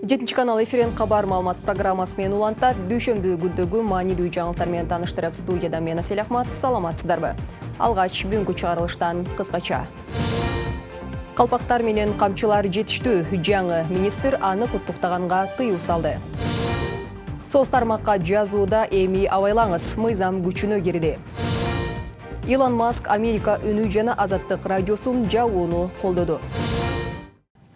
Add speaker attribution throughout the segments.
Speaker 1: 7 канал эфирен кабар маалымат программасы менен улантат. Дүйшөмбү күндөгү маанилүү жаңылыктар менен таныштырып, студияда мен Асель Ахмат. Саламатсыздарбы? Алгач бүгүнкү чыгарылыштан кыскача. Калпактар менен камчылар жетиштүү. Жаңы министр аны куттуктаганга тыюу салды. Соц тармакка жазууда эми абайлаңыз, мыйзам күчүнө кирди. Илон Маск Америка үнү жана Азаттык радиосун жабууну колдоду.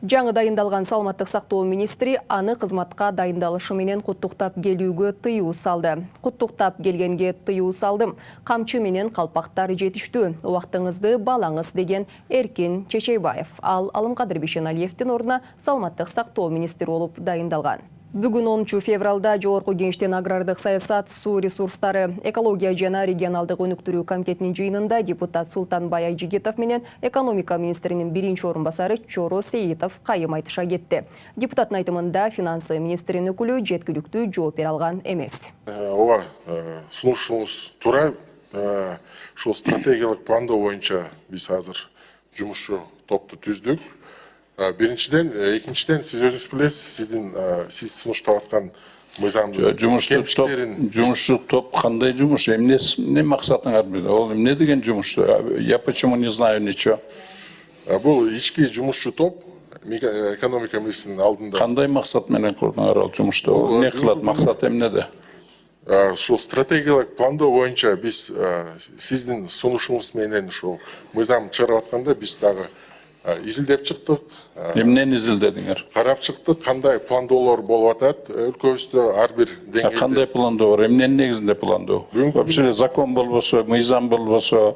Speaker 1: Жаңы дайындалган саламаттык сактоо министри аны кызматка дайындалышы менен куттуктап келүүгө тыюу салды. Куттуктап келгенге тыюу салдым. Камчы менен калпактар жетиштүү. Убактыңызды балаңыз деген Эркин Чечейбаев. Ал Алымкадыр Бишеналиевдин ордуна саламаттык сактоо министри болуп дайындалган. Бүгүн 10 февралда Жогорку Кеңештин агрардык саясат, суу ресурстары, экология жана регионалдык өнүктүрүү комитетинин жыйынында депутат Султанбай Айжигитов менен экономика министринин биринчи орун басары Чоро Сейитов кайым айтыша кетти. Депутаттын айтымында финансы министринин өкүлү жеткиликтүү жооп бере алган эмес.
Speaker 2: Ооба, сунушуңуз туура. Ушул стратегиялык пландоо боюнча биз азыр жумушчу топту түздүк. Биринчиден, экинчиден сиз өзүңүз билесиз, сиз сунуштап аткан мыйзам
Speaker 3: жумушчу топ кандай жумуш, эмне максатыңар бир? Ол эмне деген жумуш? Я почему не знаю ничего.
Speaker 2: Бул ички жумушчу топ экономика министринин алдында.
Speaker 3: Кандай максат менен курдуңар ал жумушту? Эмне кылат, максат эмнеде?
Speaker 2: Ушул стратегиялык пландоо боюнча биз сиздин сунушуңуз менен ушул мыйзам чыгарып атканда биз дагы изилдеп чыктык.
Speaker 3: Эмнени изилдедиңер?
Speaker 2: Карап чыктык, кандай пландоолор болуп атат өлкөбүздө ар бир деңгээлде.
Speaker 3: Кандай пландоо бар? Эмненин негизинде пландоо? Вообще закон болбосо, мыйзам болбосо,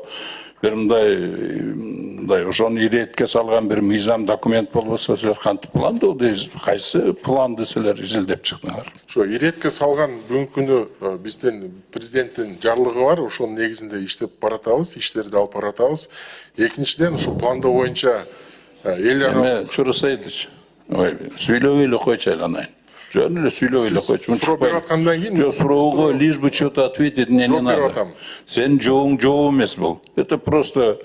Speaker 3: бир мындай ошону иретке салган бир мыйзам документ болбосо, силер кантип пландоо дейсиз? Кайсы планды силер изилдеп чыктыңар?
Speaker 2: Ошо иретке салган бүгүнкү күнү биздин президенттин жарлыгы бар, ошонун негизинде иштеп баратабыз, иштерди алып баратабыз. Экинчиден, ушул пландоо боюнча эл аралык
Speaker 3: Чоро Сейитович, сүйлөбөй эле койчу айланайын. Жөн эле сүйлөбөй эле койчу.
Speaker 2: суроо берип аткандан кийин
Speaker 3: Жок, суроого лишь бы что-то ответить мне не надо. Сенин жообуң жооп эмес бул. Это просто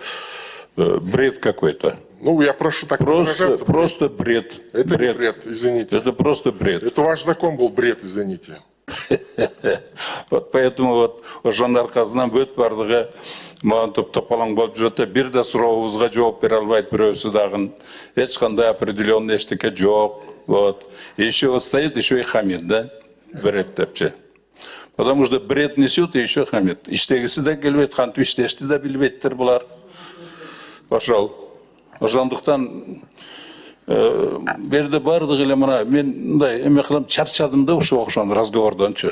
Speaker 3: бред какой-то.
Speaker 2: Ну, я прошу так выражаться.
Speaker 3: Просто бред.
Speaker 2: Это бред, извините.
Speaker 3: Это просто бред.
Speaker 2: Это ваш закон был бред, извините.
Speaker 3: Вот поэтому вот ошонун аркасынан бүт бардыгы маған топталаң болуп жүрөт. Бир да сурообузга жооп бере албайт бирөөсү дагы. Эч кандай определенный эчтеке жок. Вот. Еще вот стоит, еще и хамит, да? Бред депчи. Потому что бред несет и еще хамит. Иштегиси да келбейт, кантип иштешти да билбейттер булар. Ошол. Ошондуктан берде бардыгы эле мына мен мындай эме кылам, чарчадым да ошо окшон разговордончу.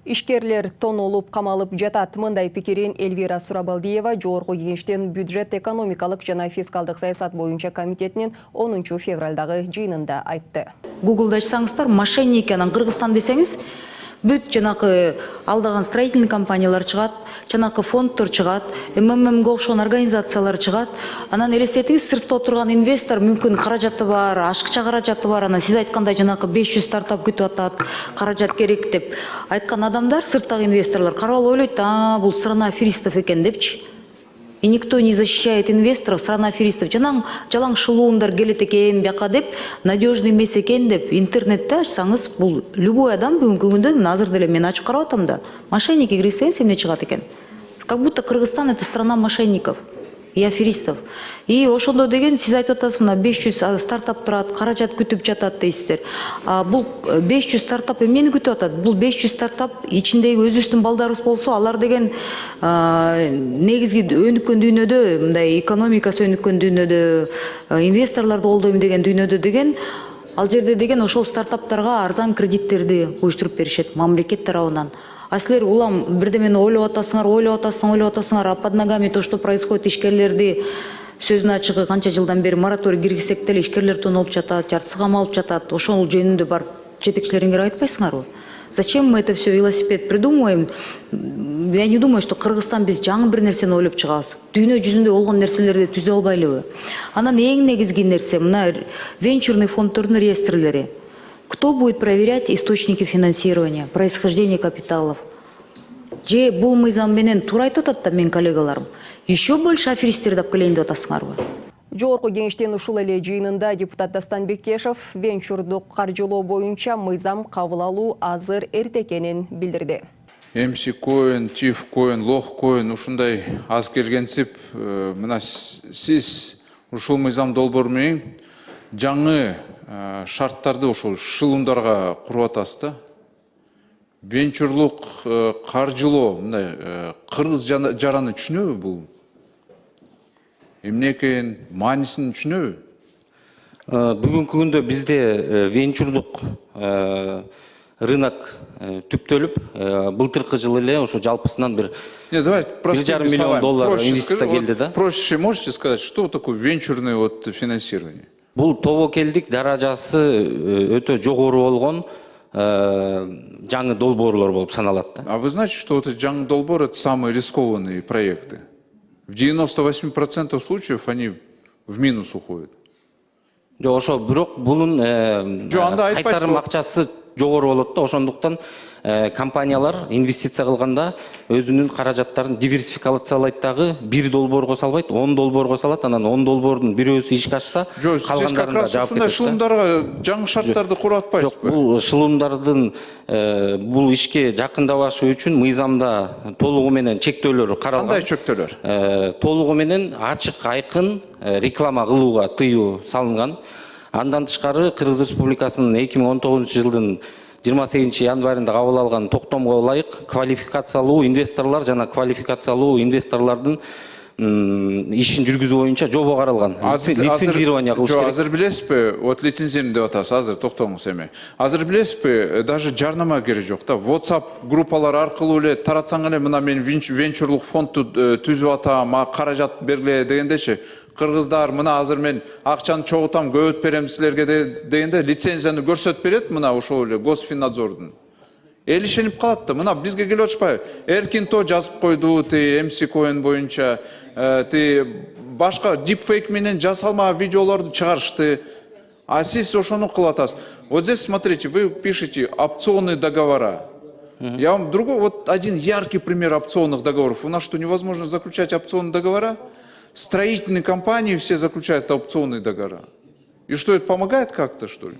Speaker 1: Ишкерлер тонолуп камалып жатат. Мындай пикирин Эльвира Сурабалдиева Жогорку Кеңештин бюджет экономикалык жана фискалдык саясат боюнча комитетинин 10 февралдагы жыйынында айтты.
Speaker 4: Гуглда ачсаңыздар, мошенники анан Кыргызстан десеңиз, бүт жанакы алдаган строительный компаниялар чыгат, жанакы фонддор чыгат, МММге окшогон организациялар чыгат. Анан элестетиңиз, сыртта отурган инвестор мүмкүн каражаты бар, ашыкча каражаты бар, анан сиз айткандай жанакы 500 стартап күтүп атат, каражат керек деп айткан адамдар, сырттагы инвесторлор карап ойлойт, бул страна аферистов экен депчи. И никто не защищает инвесторов, страна аферистов. Жалаң шылуундар келет экен бияка деп, надежный эмес экен деп интернетте ачсаңыз, бул любой адам бүгүнкү күндө, мен азыр деле мен ачып карап атам да, мошенники кирсеңиз эмне чыгат экен. Как будто Кыргызстан это страна мошенников и аферистов. И ошондо деген сиз айтып атасыз, мына 500 стартап турат, каражат күтүп жатат дейсиздер. Бул 500 стартап эмнени күтүп атат? Бул 500 стартап ичиндеги өзүбүздүн балдарыбыз болсо, алар деген негизги өнүккөн дүйнөдө, мындай экономикасы өнүккөн дүйнөдө, инвесторлорду колдойм деген дүйнөдө деген, ал жерде деген ошол стартаптарга арзан кредиттерди уюштуруп беришет мамлекет тарабынан. А силер улам бирдемени ойлоп атасыңар, а под ногами то, что происходит, ишкерлерди сөзүнүн ачыгы канча жылдан бери мораторий киргизсек деле ишкерлер тонолуп жатат, жартысы камалып жатат. Ошол жөнүндө барып жетекчилериңерге айтпайсыңарбы? Зачем мы это все велосипед придумываем? Я не думаю, что Кыргызстан биз жаңы бир нерсени ойлоп чыгабыз. Дүйнө жүзүндө болгон нерселерди түзө албайлыбы? Анан эң негизги нерсе мына венчурный фонддордун реестрлери. Кто будет проверять источники финансирования, происхождение капиталов? Же бул мыйзам менен туура айтып атат да мен коллегаларым. Еще больше аферисттерди алып келейин деп атасыңарбы?
Speaker 1: Жогорку кеңештин ушул эле жыйынында депутат Дастан Бекешев венчурдук каржылоо боюнча мыйзам кабыл алуу азыр эрте экенин билдирди.
Speaker 5: MC коин, TIF коин, лох коин ушундай аз келгенсип, мына сиз ушул мыйзам долбоор менен жаңы шарттарды ошол шылымдарга куруп атасыз да. Венчурлук каржылоо мындай кыргыз жараны түшүнөбү бул? Эмне экен, маанисин түшүнөбү?
Speaker 6: Бүгүнкү күндө бизде венчурдук рынок түптөлүп, былтыркы жылы эле ошо жалпысынан бир $1,5 миллион инвестиция келди да.
Speaker 5: Проще можете сказать, что такое венчурное финансирование?
Speaker 6: Бул тобокелдик даражасы өтө жогору болгон жаңы долбоорлор болуп саналат да.
Speaker 5: А вы знаете, что вот жаңы долбоор это самые рискованные проекты? В 98% случаев они в минус уходят.
Speaker 6: Жок, ошо бирок бунун кайтарым акчасы жогору болот да, ошондуктан компаниялар инвестиция кылганда өзүнүн каражаттарын диверсификациялайт дагы, бир долбоорго салбайт, 10 долбоорго салат, анан 10 долбоордун бирөөсү ишке ашса, калгандарына жаап кетет.
Speaker 5: Ушундай шылымдарга жаңы шарттарды куруп атпайсызбы?
Speaker 6: Бул шылымдардын бул ишке жакындабашы үчүн мыйзамда толугу менен чектөөлөр каралган.
Speaker 5: Кандай чектөөлөр?
Speaker 6: Толугу менен ачык айкын реклама кылууга тыюу салынган. Андан тышкары Кыргыз Республикасынын 2019 жылдын 28 январында кабыл алган токтомго ылайык квалификациялуу инвесторлор жана квалификациялуу инвесторлордун ишин жүргүзүү боюнча жобо каралган. Лицензирование кылыш керек.
Speaker 5: Азыр билесизби, вот лицензиям деп атасыз, азыр токтоңуз эми. Азыр билесизби, даже жарнама керек жок да. WhatsApp группалар аркылуу эле таратсаң эле мына мен венчурлук фондду түзүп атам, каражат бергиле дегендечи. Кыргыздар мына азыр мен акчаны чогултам, көбөт берем силерге дегенде лицензияны көрсөтүп берет мына ошол эле Госфиннадзордун. Эл ишенип калат да. Мына бизге келип атышпайбы? Эркинто жазып койду, MC коин боюнча, башка дипфейк менен жасалмаган видеолорду чыгарышты. А сиз ошону кылып атасыз. Вот здесь смотрите, вы пишете опционные договора. Я вам другой, вот один яркий пример опционных договоров. У нас что, невозможно заключать опционные договора? Строительные компании все заключают опционные договора. И что, это помогает как-то, что ли?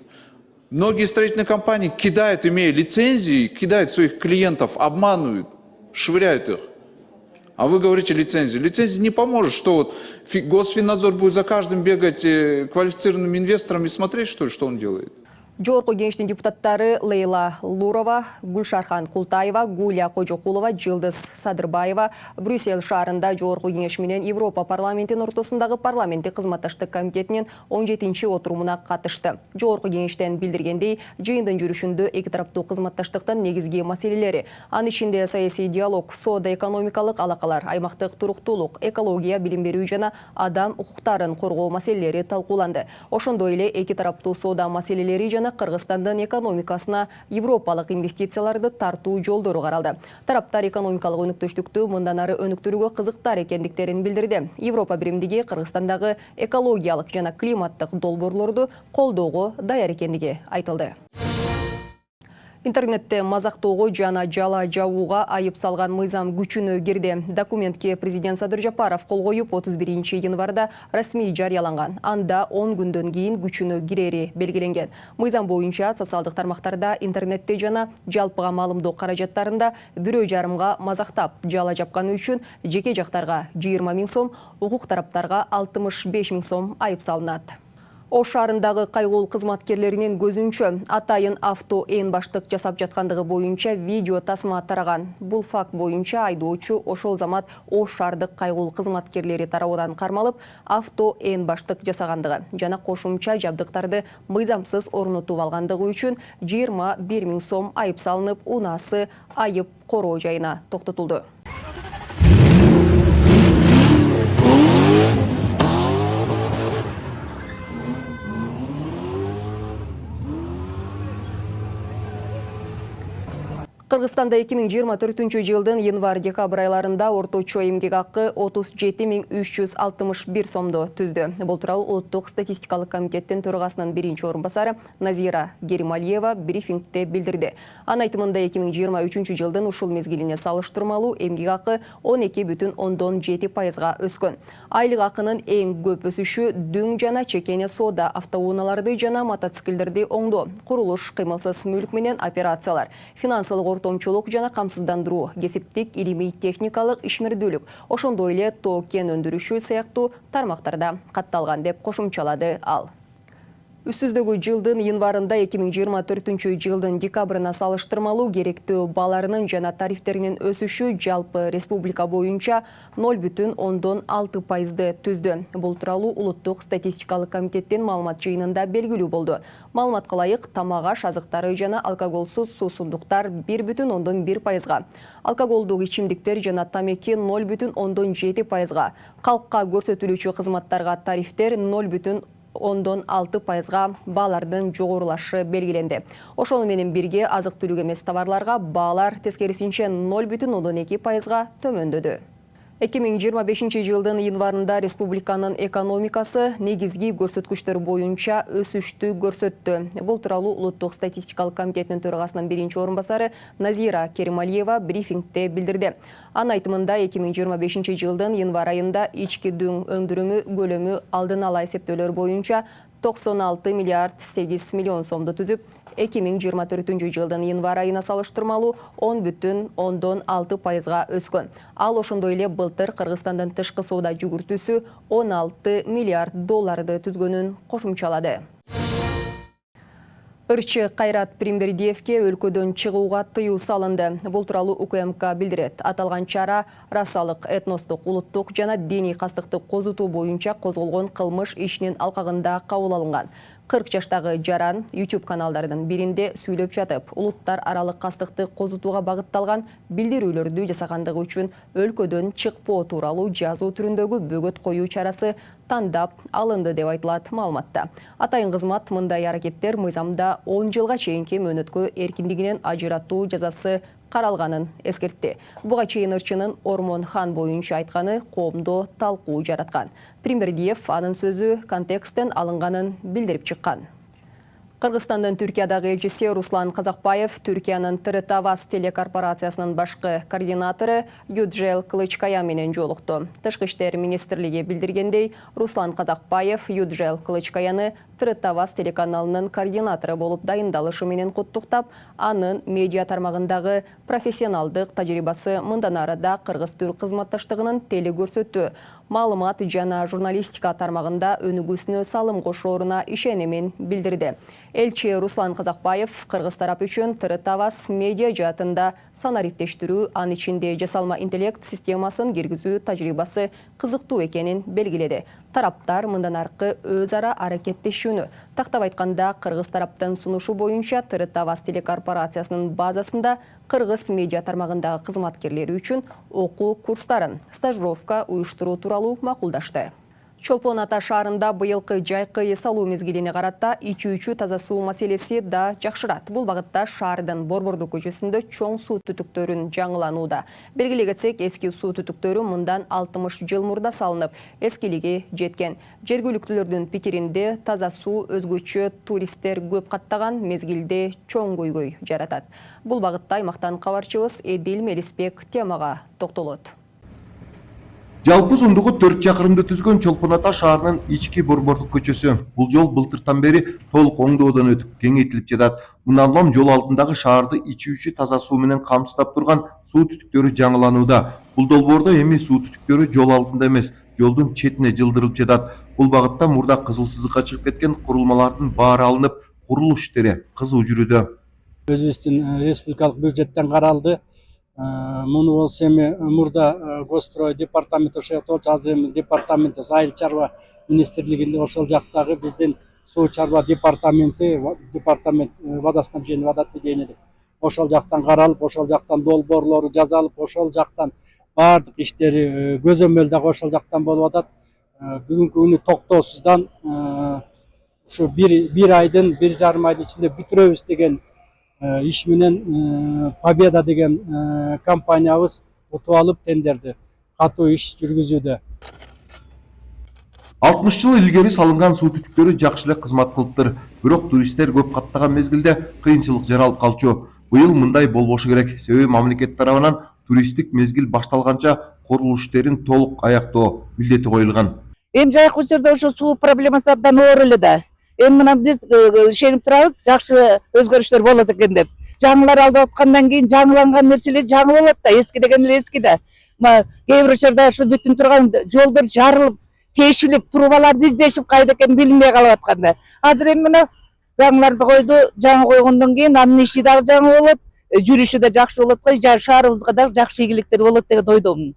Speaker 5: Многие строительные компании кидают, имея лицензии, кидают своих клиентов, обманывают, швыряют их. А вы говорите лицензии. Лицензия не поможет, что вот Госфиннадзор будет за каждым бегать квалифицированным инвестором и смотреть, что ли, что он делает.
Speaker 1: Жогорку кеңештин депутаттары Лейла Лурова, Гүлшархан Култаева, Гулия Кожокулова, Жылдыз Садырбаева Брюссель шаарында Жогорку кеңеш менен Европа парламентин ортосундагы парламенттик кызматташтык комитетинин 17-чи отурумуна катышты. Жогорку кеңештен билдиргендей, жыйындын жүрүшүндө эки тараптуу кызматташтыктын негизги маселелери, анын ичинде саясий диалог, соода-экономикалык алакалар, аймактык туруктуулук, экология, билим берүү жана адам укуктарын коргоо маселелери талкууланды. Ошондой эле эки тараптуу соода маселелери жана Кыргызстандын экономикасына европалык инвестицияларды тартуу жолдору каралды. Тараптар экономикалык өнүктүштүктү мындан ары өнүктүрүүгө кызыктар экендиктерин билдирди. Европа биримдиги Кыргызстандагы экологиялык жана климаттык долбоорлорду колдоого даяр экендиги айтылды. Интернетте мазактоого жана жала жабууга айып салган мыйзам күчүнө кирди. Документке президент Садыр Жапаров кол коюп 31 январда расмий жарыяланган. Анда 10 күндөн кийин күчүнө кирери белгиленген. Мыйзам боюнча социалдык тармактарда, интернетте жана жалпыга маалымдоо каражаттарында бирөө жарымга мазактап жала жапканы үчүн жеке жактарга 20 000 сом, укук тараптарга 65 000 сом айып салынат. Ош шаарындагы кайгылуу кызматкерлеринин көзүнчө атайын авто ээн баштык жасап жаткандыгы боюнча видео тасма тараган. Бул факт боюнча айдоочу ошол замат Ош шаардык кайгылуу кызматкерлери тарабынан кармалып, авто ээн баштык жасагандыгы жана кошумча жабдыктарды мыйзамсыз орнотуп алгандыгы үчүн 21 000 сом айып салынып, унаасы айып короо жайына токтотулду. Кыргызстанда 2024 жылдын январь-декабрь айларында орточо эмгек акы 37.361 сомду түздү. Бул тууралуу Улуттук статистикалык комитеттин төрагасынын биринчи орун басары Назира Керималиева брифингде билдирди. Анын айтымында 2023 жылдын ушул мезгилине салыштырмалуу эмгек акы 12,7%га өскөн. Айлык акынын эң көп өсүшү дүң жана чекене соода, автоунааларды жана мотоциклдерди оңдоо, курулуш, кыймылсыз мүлк менен операциялар, финансылык ортомчулук жана камсыздандыруу, кесиптик, илимий техникалык ишмердүүлүк, ошондой эле тоо кен өндүрүшү сыяктуу тармактарда катталган деп кошумчалады ал. Үстүздөгү жылдын январында 2024 жылдын декабрына салыштырмалуу керектөө бааларынын жана тарифтеринин өсүшү жалпы республика боюнча 0,6%ды түздү. Бул тууралуу Улуттук статистикалык комитеттин маалымат жыйынында белгилүү болду. Маалыматка ылайык, тамак-аш азыктары жана алкоголсуз суусундуктар 1,1%га, алкоголдук ичимдиктер жана тамеки 0,7%га, калкка көрсөтүлүүчү кызматтарга тарифтер 0,6%га баалардын жогорулашы белгиленди. Ошону менен бирге азык-түлүк эмес товарларга баалар тескерисинче 0,2%га төмөндөдү. 2025 жылдын январында республиканын экономикасы негизги көрсөткүчтөр боюнча өсүштү көрсөттү. Бул тууралуу Улуттук статистикалык комитеттин төрагасынын биринчи орун басары Назира Керималиева брифингде билдирди. Анын айтымында 2025 жылдын январь айында ички дүң өндүрүмү көлөмү алдын ала эсептөөлөр боюнча 96 миллиард 8 миллион сомду түзүп, 2024 жылдын январь айына салыштырмалуу 10,6%га өскөн. Ал ошондой эле былтыр Кыргызстандын тышкы соода жүгүртүүсү 16 миллиард долларды түзгөнүн кошумчалады. Ырчы Кайрат Примбердиевке өлкөдөн чыгууга тыюу салынды. Бул тууралуу УКМК билдирет. Аталган чара расалык, этностук, улуттук жана диний кастыкты козутуу боюнча козголгон кылмыш ишинин алкагында кабыл алынган. 40 жаштагы жаран YouTube каналдарынын биринде сүйлөп жатып, улуттар аралык кастыкты козутууга багытталган билдирүүлөрдү жасагандыгы үчүн өлкөдөн чыкпоо тууралуу жазуу түрүндөгү бөгөт коюу чарасы тандап алынды деп айтылат маалыматта. Атайын кызмат мындай аракеттер мыйзамда 10 жылга чейинки мөөнөткө эркиндигинен ажыратуу жазасы каралганын эскертти. Буга чейин ырчынын Ормон хан боюнча айтканы коомдо талкуу жараткан. Примбердиев анын сөзү контексттен алынганын билдирип чыккан. Кыргызстандын Түркиядагы элчиси Руслан Казакбаев Түркиянын Тыры-Тавас телекорпорациясынын башкы координатору Юджел Кылычкая менен жолукту. Тышкы иштер министрлиги билдиргендей, Руслан Казакбаев Юджел Кылычкаяны Тыры-Тавас телеканалынын координатору болуп дайындалышы менен куттуктап, анын медиа тармагындагы профессионалдык тажрыйбасы мындан ары да кыргыз-түрк кызматташтыгынын теле көрсөтүү, маалымат жана журналистика тармагында өнүгүүсүнө салым кошооруна ишенимин билдирди. Элчи Руслан Казакбаев кыргыз тарап үчүн Тыры-Тавас медиа жаатында санариптештирүү, анын ичинде жасалма интеллект системасын киргизүү тажрыйбасы кызыктуу экенин белгиледи. Тараптар мындан аркы өз ара аракеттешүүнү, тактап айтканда кыргыз тараптын сунушу боюнча Тыры-Тавас телекорпорациясынын базасында кыргыз медиа тармагындагы кызматкерлери үчүн окуу курстарын, стажировка уюштуруу тууралуу макулдашты. Чолпон Ата шаарында быйылкы жайкы эс алуу мезгилине карата ичүүчү таза суу маселеси да жакшырат. Бул багытта шаардын Борбордук көчөсүндө чоң суу түтүктөрүн жаңыланууда. Белгилей кетсек, эски суу түтүктөрү мындан 60 жыл мурда салынып, эскилиги жеткен. Жергиликтүүлөрдүн пикиринде таза суу өзгөчө туристтер көп каттаган мезгилде чоң көйгөй жаратат. Бул багытта аймактан кабарчыбыз Эдил Мелисбек темага токтолот.
Speaker 7: Жалпы узундугу 4 чакырымды түзгөн Чолпон Ата шаарынын ички Борбордук көчөсү. Бул жол былтыртан бери толук оңдоодон өтүп, кеңейтилип жатат. Мындан улам жол алдындагы шаарды ичүүчү таза суу менен камсыздап турган суу түтүктөрү жаңыланууда. Бул долбоордо эми суу түтүктөрү жол алдында эмес, жолдун четине жылдырылып жатат. Бул багытта мурда кызыл сызыкка чыгып кеткен курулмалардын баары алынып, курулуш иштери кызуу жүрүүдө.
Speaker 8: Өзүбүздүн республикалык бюджеттен каралды. Муну болсо эми мурда Госстрой департаменти ошол азыр эми департаменти Айыл чарба министрлигинде ошол жактагы биздин суу чарба департаменти водоснабжение, водоотведение деп ошол жактан каралып, ошол жактан долбоорлору жасалып, ошол жактан баардык иштери көзөмөл дагы ошол жактан болуп атат. Бүгүнкү күнү токтоосуздан ушу бир айдын 1,5 айдын ичинде бүтүрөбүз деген иш менен Победа деген компаниябыз утуп алып тендерди катуу иш жүргүзүүдө.
Speaker 7: 60 жыл илгери салынган суу түтүктөрү жакшы эле кызмат кылыптыр. Бирок туристтер көп каттаган мезгилде кыйынчылык жаралып калчу. Быйыл мындай болбошу керек. Себеби мамлекет тарабынан туристтик мезгил башталганча курулуш иштерин толук аяктоо милдети коюлган.
Speaker 9: Эми жайкы учурда ошо суу проблемасы абдан оор эле да. Эми мына биз ишенип турабыз, жакшы өзгөрүштөр болот экен деп. Жаңылар алдап аткандан кийин жаңыланган нерселер жаңы болот да, эски деген эле эски да. Кээ бир учурда ушу бүтүн турган жолдор жарылып, тешилип, трубаларды издешип кайда экенин билинбей калып атканда. Азыр эми мына жаңыларды койду, жаңы койгондон кийин анын иши дагы жаңы болот, жүрүшү да жакшы болот го, шаарыбызга дагы жакшы ийгиликтер болот деген ойдомун.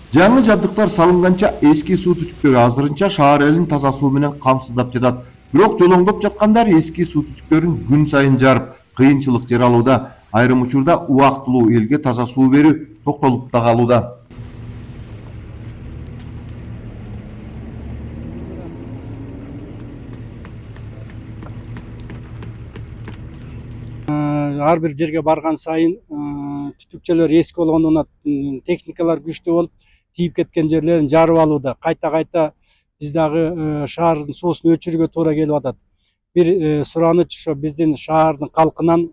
Speaker 7: Жаңы жабдыктар салынганча эски суу түтүктөрү азырынча шаар элин таза суу менен камсыздап жатат. Бирок жолоңдоп жаткандар эски суу түтүктөрүн күн сайын жарып, кыйынчылык жаралууда. Айрым учурда убактылуу элге таза суу берүү токтолуп да калууда.
Speaker 8: Ар бир жерге барган сайын түтүкчөлөр эски болгондон техникалар күчтүү болуп, тийип кеткен жерлерин жарып алууда. Кайта биз дагы шаардын суусун өчүрүүгө туура келип атат. Бир сураныч ошо биздин шаардын калкынан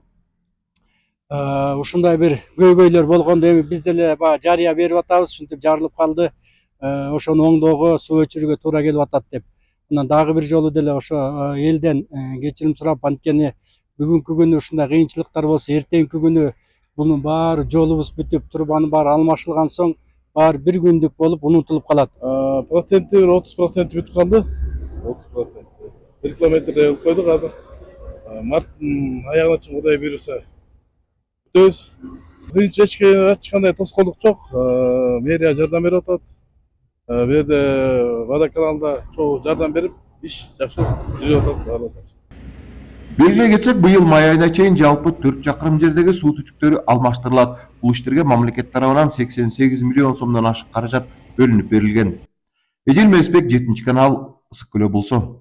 Speaker 8: ушундай бир көйгөйлөр болгондо эми биз деле баягы жарыя берип атабыз, ушинтип жарылып калды, ошону оңдоого, суу өчүрүүгө туура келип атат деп. Мына дагы бир жолу деле ошо элден кечирим сурап, анткени бүгүнкү күнү ушундай кыйынчылыктар болсо, эртеңки күнү бунун баары жолубуз бүтүп, трубанын баары алмашылган соң баары бир күндүк болуп унутулуп калат.
Speaker 10: Проценти 30% бүтүп калды. 30%. 1 километрде болуп койдук азыр. Марттын аягына чейин Кудай буйруса бүтөбүз. Кыйынчылык эч кандай тоскоолдук жок. Мэрия жардам берип атат. Бу жерде водоканалда чогуу жардам берип, иш жакшы жүрүп атат.
Speaker 7: Белгилей кетсек, быйыл май айына чейин жалпы 4 чакырым жердеги суу түтүктөрү алмаштырылат. Бул иштерге мамлекет тарабынан 88 миллион сомдон ашык каражат бөлүнүп берилген. Эжил Месбек, 7 канал, Ысык Көл облусу.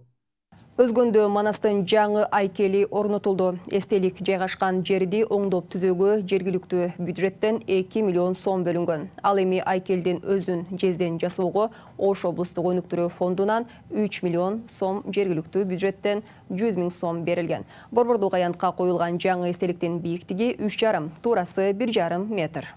Speaker 1: Өзгөндө Манастын жаңы айкели орнотулду. Эстелик жайгашкан жерди оңдоп түзөөгө жергиликтүү бюджеттен 2 миллион сом бөлүнгөн. Ал эми айкелдин өзүн жезден жасоого Ош облустук өнүктүрүү фондунан 3 миллион сом, жергиликтүү бюджеттен 100 000 сом берилген. Борбордук аянтка коюлган жаңы эстеликтин бийиктиги 3,5, туурасы 1,5 метр.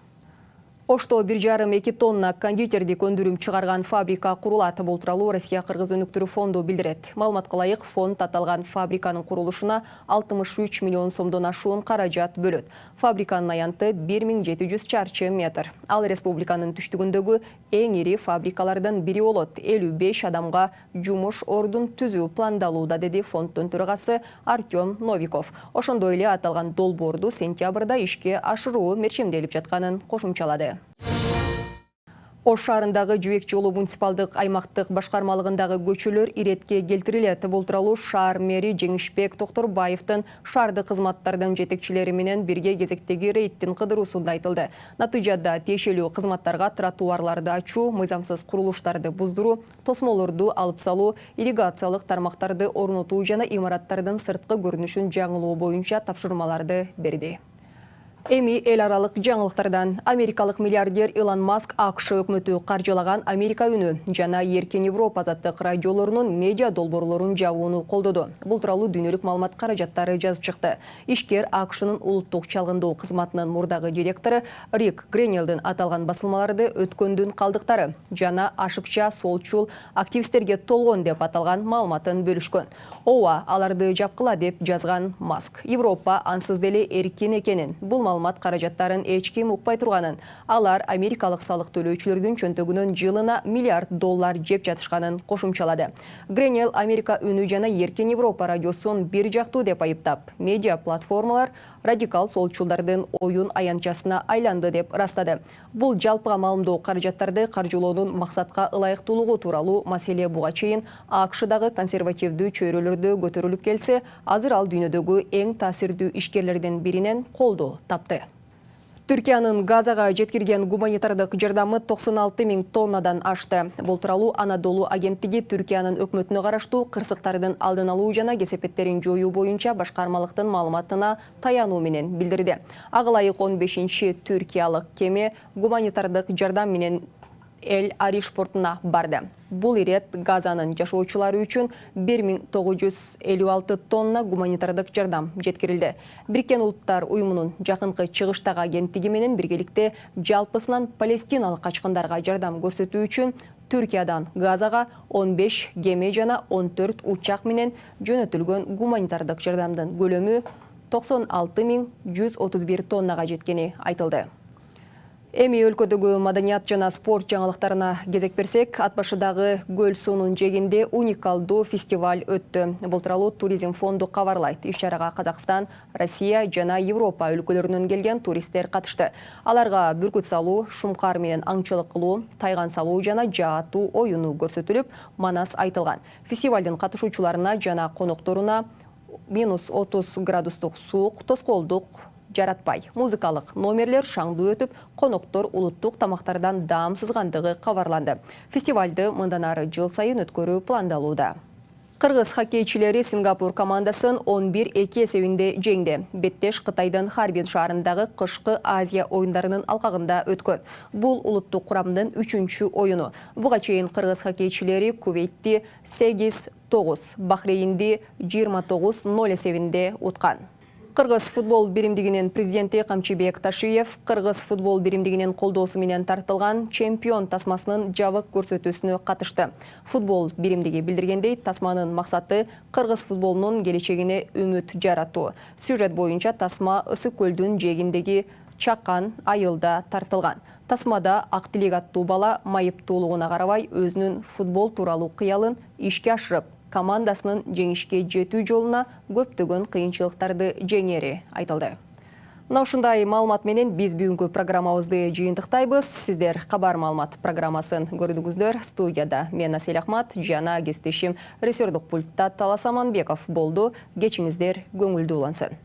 Speaker 1: Ошто 1,5-2 тонна кондитердик өндүрүм чыгарган фабрика курулат. Бул тууралуу Россия Кыргыз өнүктүрүү фонду билдирет. Маалыматка ылайык, фонд аталган фабриканын курулушуна 63 миллион сомдон ашуун каражат бөлөт. Фабриканын аянты 1700 чарчы метр. Ал республиканын түштүгүндөгү эң ири фабрикалардын бири болот. 55 адамга жумуш ордун түзүү пландалууда, деди фонддун төрагасы Артем Новиков. Ошондой эле аталган долбоорду сентябрда ишке ашыруу мерчемделип жатканын кошумчалады. Ош шаарындагы Жүйек жолу муниципалдык аймактык башкармалыгындагы көчөлөр иретке келтирилет. Бул тууралуу шаар мэри Жеңишбек Токторбаевдин шаардык кызматтардын жетекчилери менен бирге кезектеги рейдтин кыдыруусунда айтылды. Натыйжада тиешелүү кызматтарга тротуарларды ачуу, мыйзамсыз курулуштарды буздуруу, тосмолорду алып салуу, ирригациялык тармактарды орнотуу жана имараттардын сырткы көрүнүшүн жаңылоо боюнча тапшырмаларды берди. Эми эл аралык жаңылыктардан америкалык миллиардер Илон Маск АКШ өкмөтү каржылаган Америка үнү жана Эркин Европа азаттык радиолорунун медиа долбоорлорун жабууну колдоду. Бул тууралуу дүйнөлүк маалымат каражаттары жазып чыкты. Ишкер АКШнын улуттук чалгындоо кызматынын мурдагы директору Рик Гренелдин аталган басылмаларды өткөндүн калдыктары жана ашыкча солчул активисттерге толгон деп аталган маалыматын бөлүшкөн. Ооба, аларды жапкыла деп жазган Маск. Европа ансыз деле эркин экенин, бул маалымат каражаттарын эч ким укпай турганын, алар америкалык салык төлөөчүлөрдүн чөнтөгүнөн жылына $1 миллиард жеп жатышканын кошумчалады. Гренел Америка үнү жана Эркин Европа радиосун бир жактуу деп айыптап, медиа платформалар радикал солчулдардын оюн аянтчасына айланды деп ырастады. Бул жалпыга маалымдоо каражаттарды каржылоонун максатка ылайыктуулугу тууралуу маселе буга чейин АКШдагы консервативдүү чөйрөлөрдө көтөрүлүп келсе, азыр ал дүйнөдөгү эң таасирдүү ишкерлердин биринен колдоо тапты. Түркиянын Газага жеткирген гуманитардык жардамы 96 000 тоннадан ашты. Бул тууралуу Анадолу агенттиги Түркиянын өкмөтүнө караштуу кырсыктардын алдын алуу жана кесепеттерин жоюу боюнча башкармалыктын маалыматына таянуу менен билдирди. Ага ылайык 15-ши түркиялык кеме гуманитардык жардам менен Эль Ариш портуна барды. Бул ирет Газанын жашоочулары үчүн 1956 тонна гуманитардык жардам жеткирилди. Бириккен Улуттар уюмунун жакынкы чыгыштагы агенттиги менен биргеликте жалпысынан палестиналык качкындарга жардам көрсөтүү үчүн Түркиядан Газага 15 кеме жана 14 учак менен жөнөтүлгөн гуманитардык жардамдын көлөмү 96 131 тоннага жеткени айтылды. Эми өлкөдөгү маданият жана спорт жаңылыктарына кезек берсек, ат башыдагы көл суунун жээгинде уникалдуу фестиваль өттү. Бул тууралуу туризм фонду кабарлайт. Иш-чарага Казакстан, Россия жана Европа өлкөлөрүнөн келген туристтер катышты. Аларга бүркүт салуу, шумкар менен аңчылык кылуу, тайган салуу жана жаатуу оюну көрсөтүлүп, манас айтылган. Фестивалдын катышуучуларына жана конокторуна -30 градустук суук, тоскоолдук жаратпай. Музыкалык номерлер шаңдуу өтүп, коноктор улуттук тамактардан даам сызгандыгы кабарланды. Фестивалды мындан ары жыл сайын өткөрүү пландалууда. Кыргыз хоккейчилери Сингапур командасын 11-2 эсебинде жеңди. Беттеш Кытайдын Харбин шаарындагы кышкы Азия оюндарынын алкагында өткөн. Бул улуттук курамдын 3-чү оюну. Буга чейин кыргыз хоккейчилери Кувейтти 8-9, Бахрейнди 29-0 эсебинде уткан. Кыргыз футбол биримдигинин президенти Камчыбек Ташиев Кыргыз футбол биримдигинин колдоосу менен тартылган чемпион тасмасынын жабык көрсөтүүсүнө катышты. Футбол биримдиги билдиргендей, тасманын максаты кыргыз футболунун келечегине үмүт жаратуу. Сюжет боюнча тасма Ысык көлдүн жээгиндеги Чакан айылда тартылган. Тасмада Актилек аттуу бала майыптуулугуна карабай өзүнүн футбол тууралуу кыялын ишке ашырып, командасынын жеңишке жетүү жолуна көптөгөн кыйынчылыктарды жеңери айтылды. Мына ушундай маалымат менен биз бүгүнкү программабызды жыйынтыктайбыз. Сиздер кабар маалымат программасын көрдүңүздөр. Студияда мен Асель Ахмат жана кесиптешим режиссердук пультта Талас Аманбеков болду. Кечиңиздер көңүлдүү улансын.